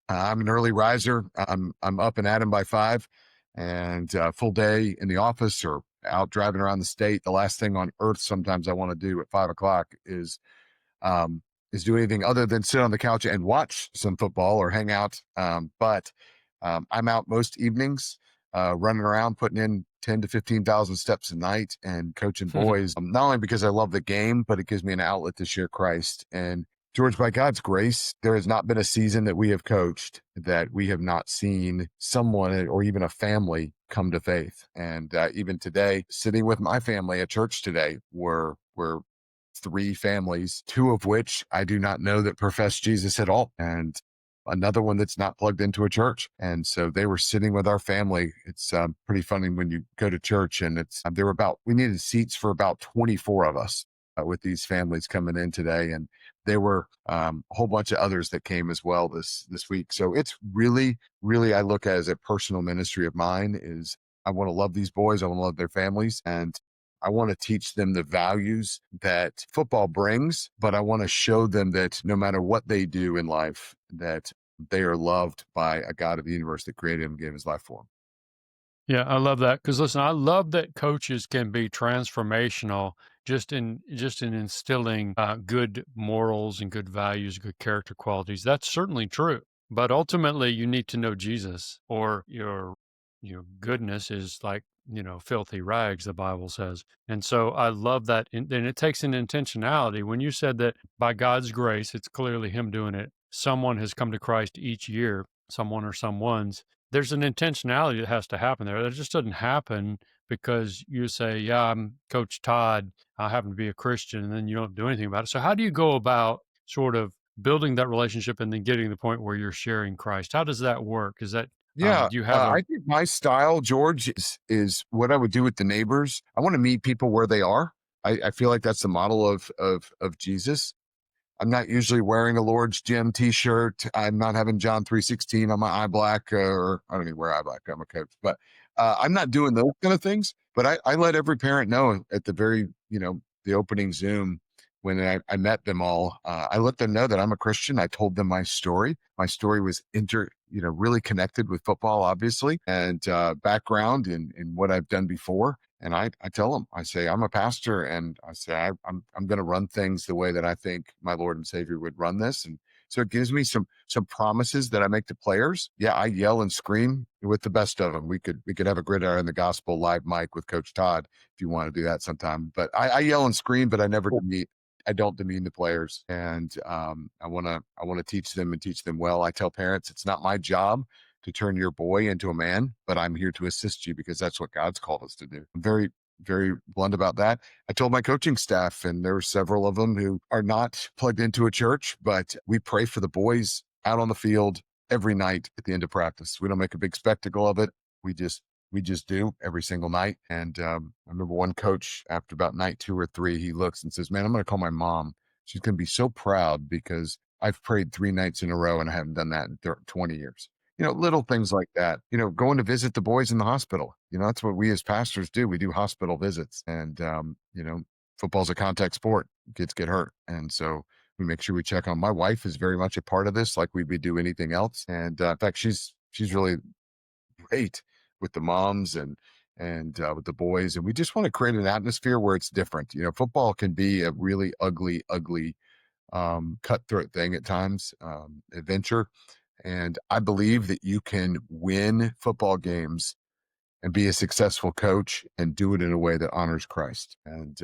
I'm an early riser. I'm up and at 'em by 5, and full day in the office or out driving around the state. The last thing on earth sometimes I want to do at 5 o'clock is do anything other than sit on the couch and watch some football or hang out. But I'm out most evenings, running around, putting in 10 to 15,000 steps a night and coaching boys, not only because I love the game, but it gives me an outlet to share Christ. And George, by God's grace, there has not been a season that we have coached that we have not seen someone or even a family come to faith. And even today, sitting with my family at church today, were 3 families, 2 of which I do not know that profess Jesus at all, and another one that's not plugged into a church. And so they were sitting with our family. It's pretty funny when you go to church, and we needed seats for about 24 of us with these families coming in today. And there were a whole bunch of others that came as well this week. So it's really, really, I look at it as a personal ministry of mine. Is I want to love these boys. I want to love their families. And I want to teach them the values that football brings, but I want to show them that no matter what they do in life, that they are loved by a God of the universe that created them and gave his life for them. Yeah, I love that because listen, I love that coaches can be transformational just in instilling good morals and good values, good character qualities. That's certainly true, but ultimately you need to know Jesus, or your goodness is like filthy rags, the Bible says. And so I love that, and it takes an intentionality. When you said that by God's grace, it's clearly Him doing it. Someone has come to Christ each year, someone or someone's. There's an intentionality that has to happen there. That just doesn't happen because you say, yeah, I'm Coach Todd, I happen to be a Christian, and then you don't do anything about it. So how do you go about sort of building that relationship and then getting to the point where you're sharing Christ? How does that work? Is that, Yeah, do you have I think my style, George, is what I would do with the neighbors. I want to meet people where they are. I feel like that's the model of Jesus. I'm not usually wearing a Lord's Gym T-shirt. I'm not having John 3:16 on my eye black, or I don't even wear eye black. I'm a coach, but I'm not doing those kind of things. But I let every parent know at the very, the opening Zoom when I met them all. I let them know that I'm a Christian. I told them my story. My story was really connected with football, obviously, and background in what I've done before. And I tell them, I say, I'm a pastor, and I say, I'm going to run things the way that I think my Lord and Savior would run this. And so it gives me some promises that I make to players. Yeah, I yell and scream with the best of them. We could have a Gridiron The Gospel live mic with Coach Todd if you want to do that sometime. But I yell and scream, but I never demean. I don't demean the players, and I want to teach them and teach them well. I tell parents it's not my job to turn your boy into a man, but I'm here to assist you because that's what God's called us to do. I'm very, very blunt about that. I told my coaching staff, and there were several of them who are not plugged into a church, but we pray for the boys out on the field every night at the end of practice. We don't make a big spectacle of it. We just do every single night. And I remember one coach, after about night 2 or 3, he looks and says, man, I'm going to call my mom. She's going to be so proud because I've prayed 3 nights in a row and I haven't done that in 20 years. Little things like that, going to visit the boys in the hospital. That's what we as pastors do. We do hospital visits, and, football's a contact sport. Kids get hurt. And so we make sure we check on. My wife is very much a part of this, like we would do anything else. And in fact, she's really great with the moms and with the boys. And we just want to create an atmosphere where it's different. Football can be a really ugly, cutthroat thing at times, adventure. And I believe that you can win football games and be a successful coach and do it in a way that honors Christ. And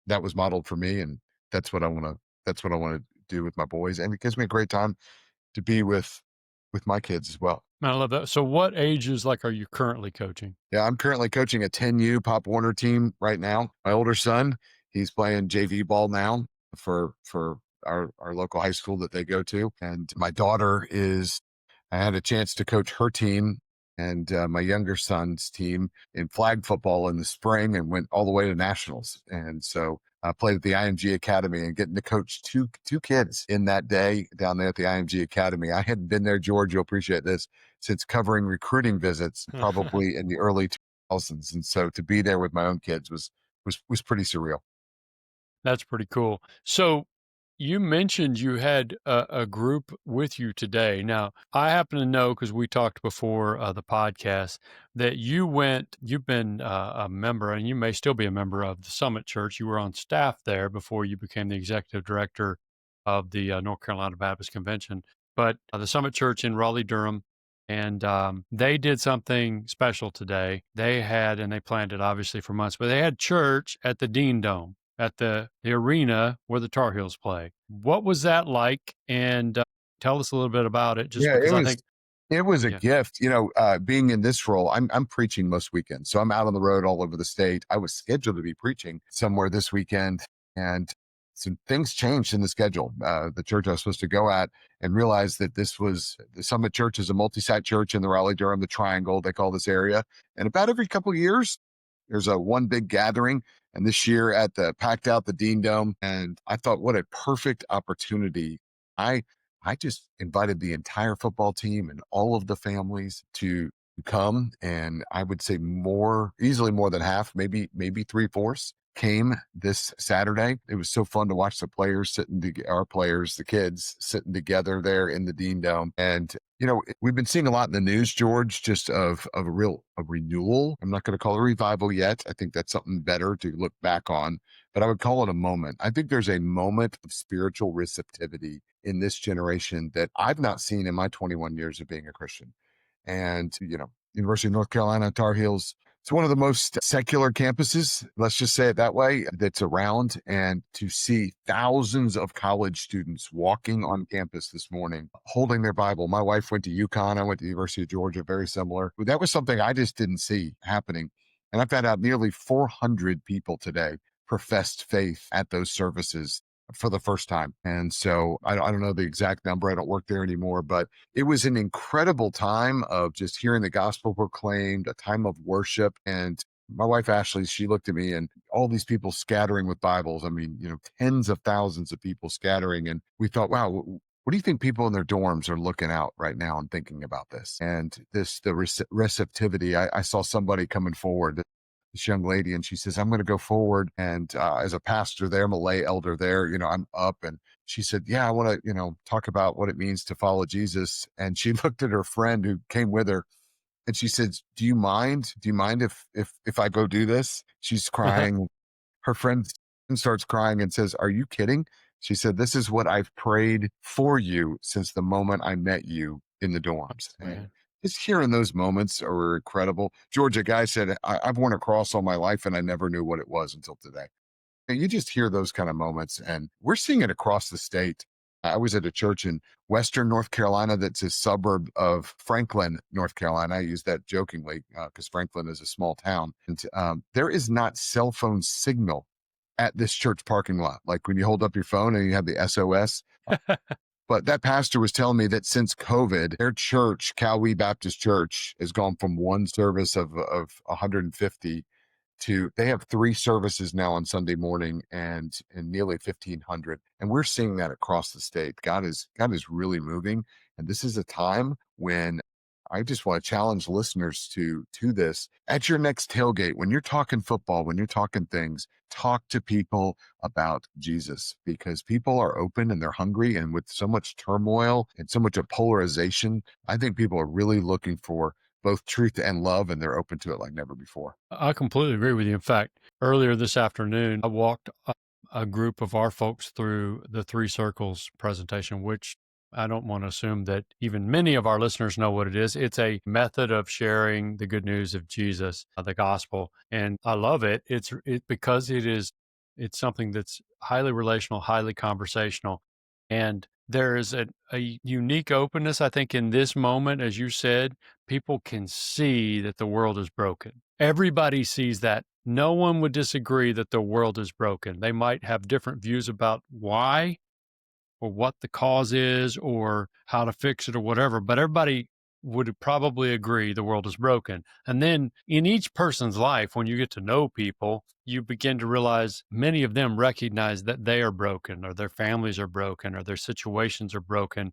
that was modeled for me. And that's what I want to do with my boys. And it gives me a great time to be with my kids as well. I love that. So what ages are you currently coaching? Yeah, I'm currently coaching a 10U Pop Warner team right now. My older son, he's playing JV ball now for our local high school that they go to. And my daughter is, I had a chance to coach her team and my younger son's team in flag football in the spring and went all the way to nationals. And so I played at the IMG Academy and getting to coach two kids in that day down there at the IMG Academy. I hadn't been there, George, you'll appreciate this, since covering recruiting visits probably in the early 2000s. And so to be there with my own kids was pretty surreal. That's pretty cool. So you mentioned you had a group with you today. Now, I happen to know because we talked before the podcast that you've been a member, and you may still be a member of the Summit Church. You were on staff there before you became the executive director of the North Carolina Baptist Convention. But the Summit Church in Raleigh, Durham, and they did something special today. And they planned it obviously for months, but they had church at the Dean Dome at the arena where the Tar Heels play. What was that like? And tell us a little bit about it, just Yeah, because I think, it was a yeah. gift. Being in this role, I'm preaching most weekends. So I'm out on the road all over the state. I was scheduled to be preaching somewhere this weekend, and some things changed in the schedule. The church I was supposed to go at, and realized that this was the Summit Church is a multi-site church in the Raleigh-Durham, the Triangle, they call this area. And about every couple of years, there's a one big gathering. And this year packed out the Dean Dome. And I thought, what a perfect opportunity. I I just invited the entire football team and all of the families to come. And I would say easily more than half, maybe three-fourths came this Saturday. It was so fun to watch our players, the kids sitting together there in the Dean Dome. And, we've been seeing a lot in the news, George, just of a renewal. I'm not going to call it a revival yet. I think that's something better to look back on, but I would call it a moment. I think there's a moment of spiritual receptivity in this generation that I've not seen in my 21 years of being a Christian. And, University of North Carolina Tar Heels, it's one of the most secular campuses, let's just say it that way, that's around. And to see thousands of college students walking on campus this morning, holding their Bible. My wife went to UConn. I went to the University of Georgia, very similar. That was something I just didn't see happening. And I found out nearly 400 people today professed faith at those services for the first time. And so I don't know the exact number. I don't work there anymore, but it was an incredible time of just hearing the gospel proclaimed, a time of worship. And my wife, Ashley, she looked at me and all these people scattering with Bibles. I mean, tens of thousands of people scattering. And we thought, wow, what do you think people in their dorms are looking out right now and thinking about this? And the receptivity, I saw somebody coming forward, this young lady, and she says, I'm going to go forward. And as a pastor there, Malay elder there, I'm up. And she said, yeah, I want to, talk about what it means to follow Jesus. And she looked at her friend who came with her and she said, do you mind? Do you mind if I go do this? She's crying. Her friend starts crying and says, are you kidding? She said, this is what I've prayed for you since the moment I met you in the dorms. And just hearing those moments are incredible. George, a guy said, I've worn a cross all my life and I never knew what it was until today. And you just hear those kind of moments, and we're seeing it across the state. I was at a church in Western North Carolina that's a suburb of Franklin, North Carolina. I use that jokingly because Franklin is a small town. And there is not cell phone signal at this church parking lot. Like when you hold up your phone and you have the SOS. But that pastor was telling me that since COVID, their church, Cowee Baptist Church, has gone from one service of 150 to they have 3 services now on Sunday morning and nearly 1,500. And we're seeing that across the state. God is really moving. And this is a time when I just want to challenge listeners to this. At your next tailgate, when you're talking football, when you're talking things, talk to people about Jesus, because people are open and they're hungry. And with so much turmoil and so much of polarization, I think people are really looking for both truth and love, and they're open to it like never before. I completely agree with you. In fact, earlier this afternoon, I walked a group of our folks through the Three Circles presentation, which I don't want to assume that even many of our listeners know what it is. It's a method of sharing the good news of Jesus, the gospel. And I love it. Because it's something that's highly relational, highly conversational. And there is a unique openness, I think, in this moment. As you said, people can see that the world is broken. Everybody sees that. No one would disagree that the world is broken. They might have different views about why or what the cause is or how to fix it or whatever, but everybody would probably agree the world is broken. And then in each person's life, when you get to know people, you begin to realize many of them recognize that they are broken or their families are broken or their situations are broken,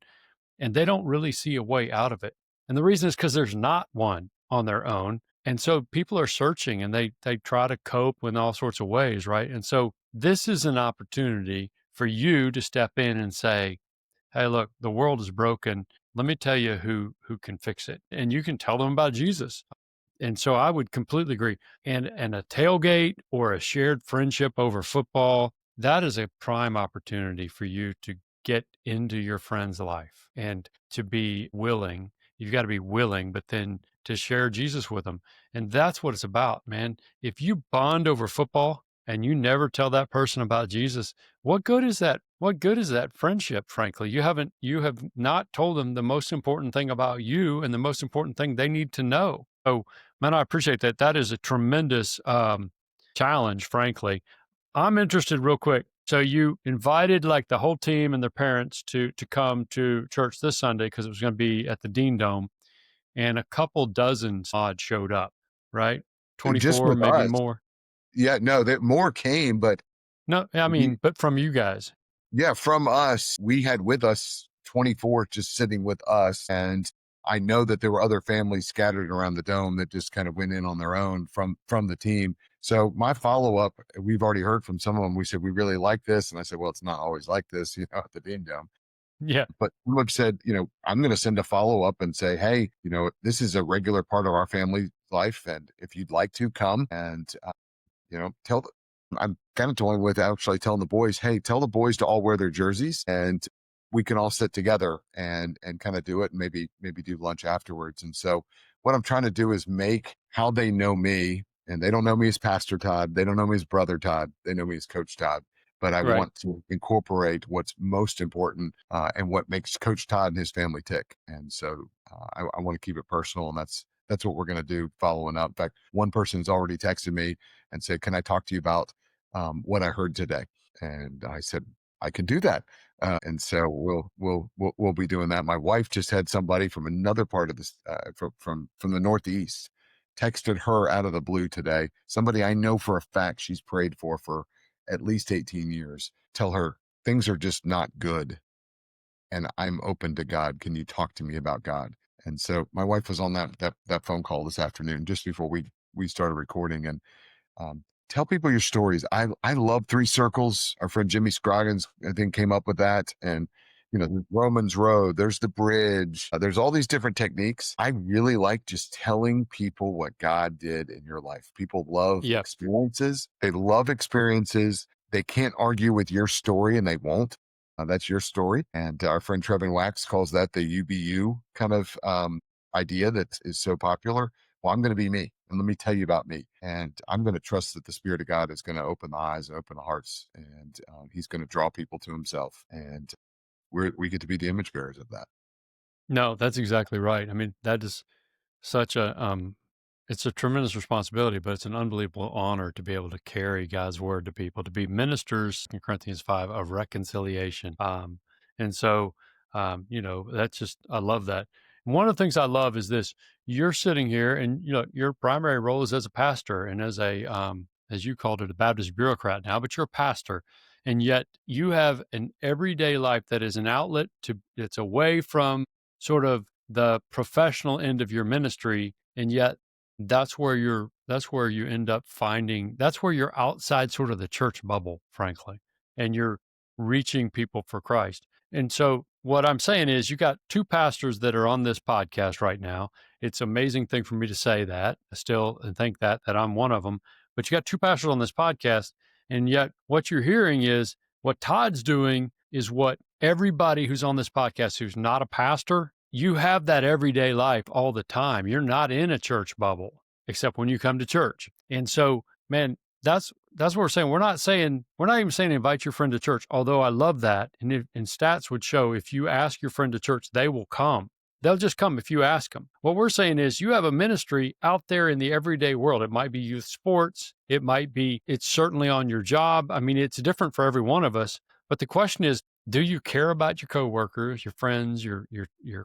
and they don't really see a way out of it. And the reason is because there's not one on their own. And so people are searching and they try to cope in all sorts of ways, right? And so this is an opportunity for you to step in and say, hey, look, the world is broken. Let me tell you who can fix it. And you can tell them about Jesus. And so I would completely agree. And a tailgate or a shared friendship over football, that is a prime opportunity for you to get into your friend's life and to be willing. You've got to be willing, but then to share Jesus with them. And that's what it's about, man. If you bond over football and you never tell that person about Jesus, what good is that? What good is that friendship, frankly? You have not told them the most important thing about you and the most important thing they need to know. So, man, I appreciate that. That is a tremendous challenge, frankly. I'm interested real quick. So you invited like the whole team and their parents to come to church this Sunday because it was going to be at the Dean Dome, and a couple dozen odd showed up, right? Just 24, with maybe us. more. Yeah, no, that more came, but No, I mean, but from you guys. yeah, from us, we had with us 24 just sitting with us. And I know that there were other families scattered around the dome that just kind of went in on their own from the team. So my follow-up, we've already heard from some of them. We said, we really like this. And I said, well, it's not always like this, at the Dean Dome. Yeah. But some have said, I'm going to send a follow-up and say, hey, this is a regular part of our family life. And if you'd like to come and I'm kind of toying with actually telling the boys, hey, tell the boys to all wear their jerseys and we can all sit together and kind of do it and maybe do lunch afterwards. And so what I'm trying to do is make how they know me, and they don't know me as Pastor Todd. They don't know me as Brother Todd. They know me as Coach Todd. But I want to incorporate what's most important and what makes Coach Todd and his family tick. And so I want to keep it personal, and that's what we're going to do following up. In fact, one person's already texted me and said, can I talk to you about what I heard today? And I said, I can do that. And so we'll be doing that. My wife just had somebody from another part of this, from the Northeast, texted her out of the blue today. Somebody I know for a fact she's prayed for at least 18 years. Tell her things are just not good, and I'm open to God. Can you talk to me about God? And so my wife was on that phone call this afternoon, just before we started recording. And tell people your stories. I love three circles. Our friend Jimmy Scroggins, I think, came up with that. And the Romans Road, there's the bridge, there's all these different techniques. I really like just telling people what God did in your life. People love experiences. They love experiences. They can't argue with your story, and they won't. That's your story. And our friend Trevin Wax calls that the UBU kind of idea that is so popular. Well, I'm going to be me, and let me tell you about me. And I'm going to trust that the Spirit of God is going to open the eyes and open the hearts, and he's going to draw people to himself. And we get to be the image bearers of that. No, that's exactly right. I mean, that is such a it's a tremendous responsibility, but it's an unbelievable honor to be able to carry God's word to people, to be ministers in Corinthians 5 of reconciliation. And so, that's just, I love that. One of the things I love is this: you're sitting here, and your primary role is as a pastor and as as you called it, a Baptist bureaucrat now, but you're a pastor. And yet you have an everyday life that is an outlet it's away from sort of the professional end of your ministry. And yet that's where you end up finding, that's where you're outside sort of the church bubble, frankly, and you're reaching people for Christ. And so what I'm saying is, you got two pastors that are on this podcast right now. It's an amazing thing for me to say that still and think that I'm one of them, but you got two pastors on this podcast. And yet what you're hearing is what Todd's doing is what everybody who's on this podcast who's not a pastor, you have that everyday life all the time. You're not in a church bubble, except when you come to church. And so, man, that's that's what we're saying. We're not even saying invite your friend to church, although I love that. And stats would show if you ask your friend to church, they will come. They'll just come if you ask them. What we're saying is you have a ministry out there in the everyday world. It might be youth sports. It's certainly on your job. I mean, it's different for every one of us. But the question is, do you care about your coworkers, your friends, your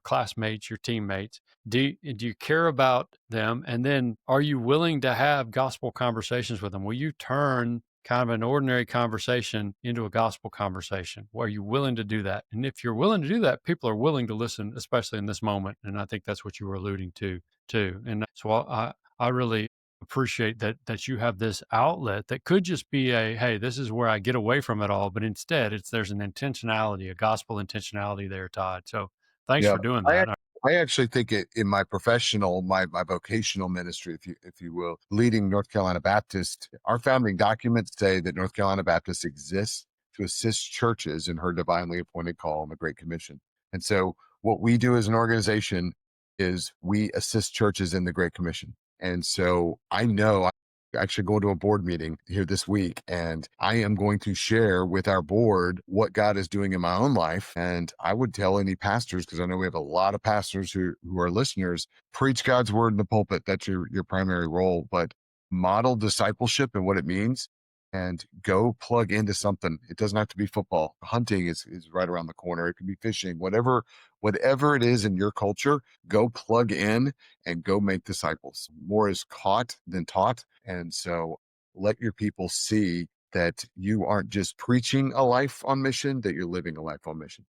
classmates, your teammates? Do you care about them? And then are you willing to have gospel conversations with them? Will you turn kind of an ordinary conversation into a gospel conversation? Are you willing to do that? And if you're willing to do that, people are willing to listen, especially in this moment. And I think that's what you were alluding to too. And so I really appreciate that you have this outlet that could just be hey, this is where I get away from it all, but instead there's an intentionality, a gospel intentionality there, Todd. So thanks Yeah, for doing that. I actually think in my professional, my vocational ministry, if you will, leading North Carolina Baptist, our founding documents say that North Carolina Baptist exists to assist churches in her divinely appointed call on the Great Commission. And so what we do as an organization is we assist churches in the Great Commission. And so I know I'm actually going to a board meeting here this week, and I am going to share with our board what God is doing in my own life. And I would tell any pastors, because I know we have a lot of pastors who are listeners, preach God's word in the pulpit. That's your primary role, but model discipleship and what it means, and go plug into something. It doesn't have to be football. Hunting is right around the corner. It could be fishing, whatever it is in your culture, go plug in and go make disciples. More is caught than taught. And so let your people see that you aren't just preaching a life on mission, that you're living a life on mission.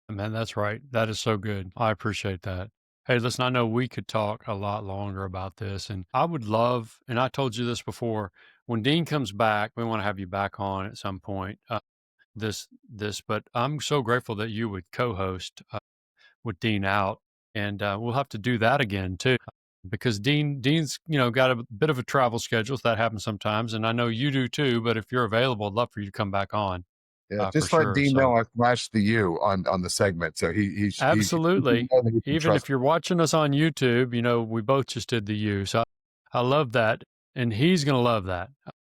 Man, that's right. That is so good. I appreciate that. Hey, listen, I know we could talk a lot longer about this, and I would love, and I told you this before, when Dean comes back, we want to have you back on at some point. But I'm so grateful that you would co-host with Dean out, and we'll have to do that again too, because Dean's got a bit of a travel schedule. So that happens sometimes, and I know you do too. But if you're available, I'd love for you to come back on. Yeah, For just let sure. Dean So know I flashed the U on the segment. So he's absolutely. he Even if you're watching us on YouTube, we both just did the U. So I love that, and he's going to love that,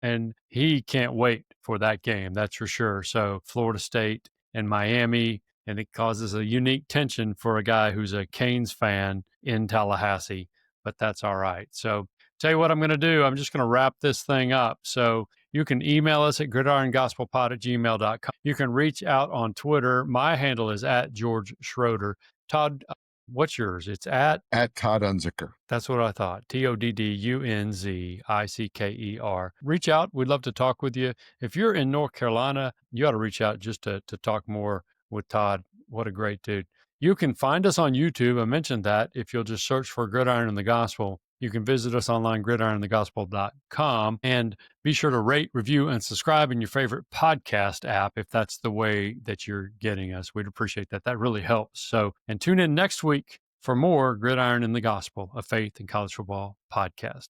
and he can't wait for that game. That's for sure. So Florida State and Miami. And it causes a unique tension for a guy who's a Canes fan in Tallahassee, but that's all right. So tell you what I'm going to do. I'm just going to wrap this thing up. So you can email us at gridirongospelpod@gmail.com. You can reach out on Twitter. My handle is @George Schroeder. Todd, what's yours? It's at Todd Unzicker. That's what I thought. TODDUNZICKER. Reach out. We'd love to talk with you. If you're in North Carolina, you ought to reach out just to talk more with Todd. What a great dude. You can find us on YouTube. I mentioned that. If you'll just search for Gridiron and the Gospel, you can visit us online, gridironthegospel.com, and be sure to rate, review, and subscribe in your favorite podcast app if that's the way that you're getting us. We'd appreciate that. That really helps. So, and tune in next week for more Gridiron and the Gospel, a faith and college football podcast.